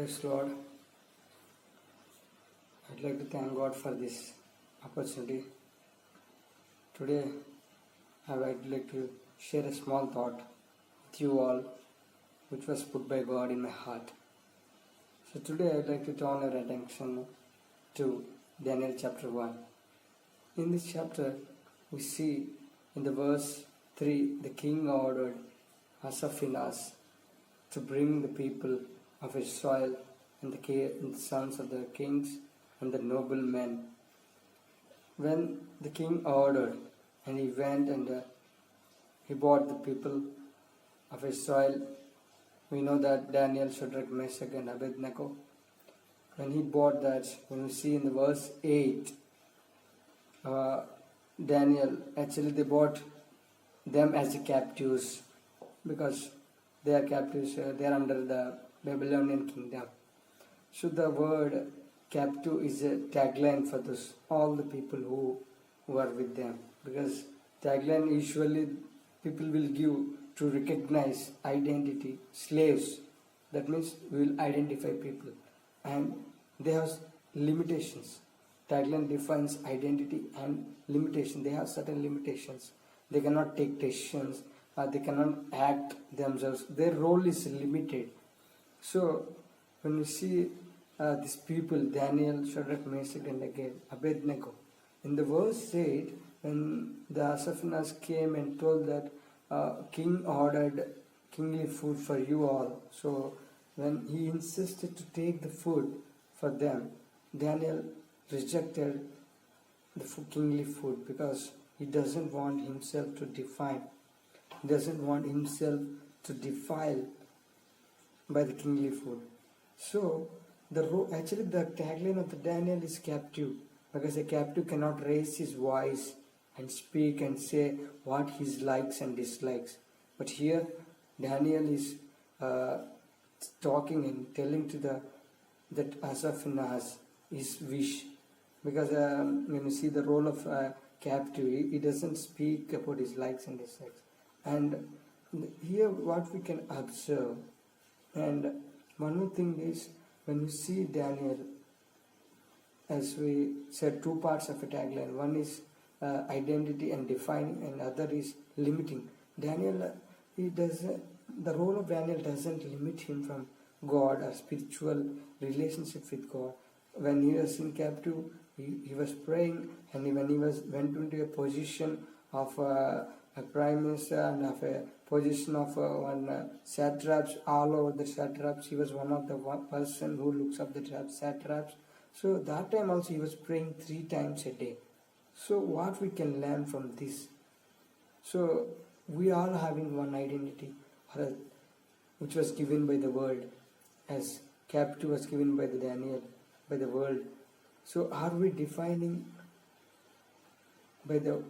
Praise Lord. I'd like to thank God for this opportunity. Today, I would like to share a small thought with you all, which was put by God in my heart. So today, I'd like to turn your attention to Daniel chapter 1. In this chapter, we see in the verse 3, the king ordered Asaphinas to bring the people of Israel and the sons of the kings and the noblemen. When the king ordered, and he went and he brought the people of Israel, we know that Daniel, Shadrach, Meshach and Abednego, when he bought that, when we see in the verse 8, Daniel, actually they bought them as the captives because they are captives, they are under the Babylonian kingdom. So the word captive is a tagline for this, all the people who are with them, because tagline usually people will give to recognize identity, slaves. That means we will identify people, and they have limitations. Tagline defines identity and limitation. They have certain limitations. They cannot take decisions. They cannot act themselves. Their role is limited. So when we see these people, Daniel, Shadrach, Meshach and again Abednego, in the verse 8, when the Asaphinas came and told that king ordered kingly food for you all. So when he insisted to take the food for them, Daniel rejected the kingly food because he doesn't want himself to define. He doesn't want himself to defile by the kingly food. So actually the tagline of the Daniel is captive, because a captive cannot raise his voice and speak and say what his likes and dislikes. But here Daniel is talking and telling to that Asaphinas his wish, because when you see the role of captive, he doesn't speak about his likes and dislikes. And here what we can observe, and one more thing is, when we see Daniel, as we said, two parts of a tagline. One is identity and defining, and other is limiting. Daniel, the role of Daniel doesn't limit him from God or spiritual relationship with God. When he was in captive, he was praying, and when he went into a position of a prime minister and of a position of one satraps, all over the satraps, he was one of the person who looks up the satraps. So that time also he was praying 3 times a day. So what we can learn from this? So we all having one identity, which was given by the world, as captive was given by the Daniel, by the world. So are we defining by the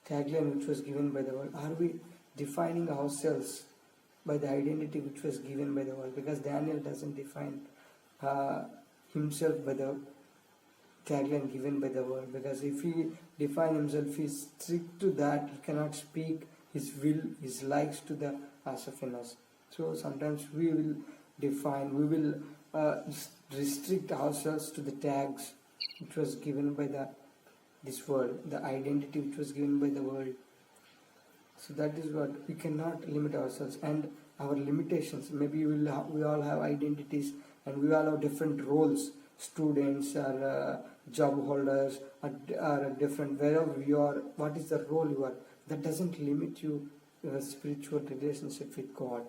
tagline which was given by the world? Are we defining ourselves by the identity which was given by the world? Because Daniel doesn't define himself by the tagline given by the world, because if he define himself, he's strict to that, he cannot speak his will, his likes to the Asaphinas. So sometimes we will restrict ourselves to the tags which was given by this world, the identity which was given by the world. So that is what we cannot limit ourselves, and our limitations. Maybe we all have identities, and we all have different roles. Students or job holders are different. Wherever you are, what is the role you are? That doesn't limit your spiritual relationship with God.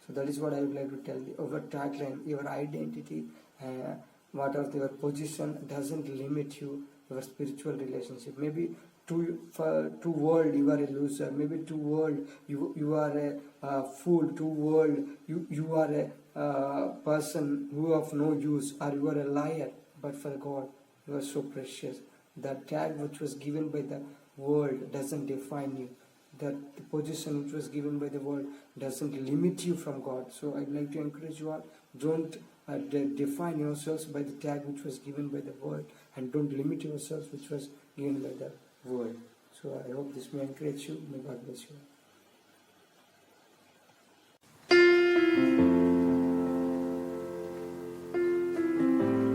So that is what I would like to tell you. Our tagline, your identity, whatever your position, doesn't limit your spiritual relationship. Maybe to world you are a loser. Maybe to world you are a fool. To world you are a person who of no use, or you are a liar. But for God, you are so precious. That tag which was given by the world doesn't define you. That the position which was given by the world doesn't limit you from God. So I'd like to encourage you all, don't define yourselves by the tag which was given by the world, and don't limit yourselves which was given by the world. So I hope this may encourage you. May God bless you.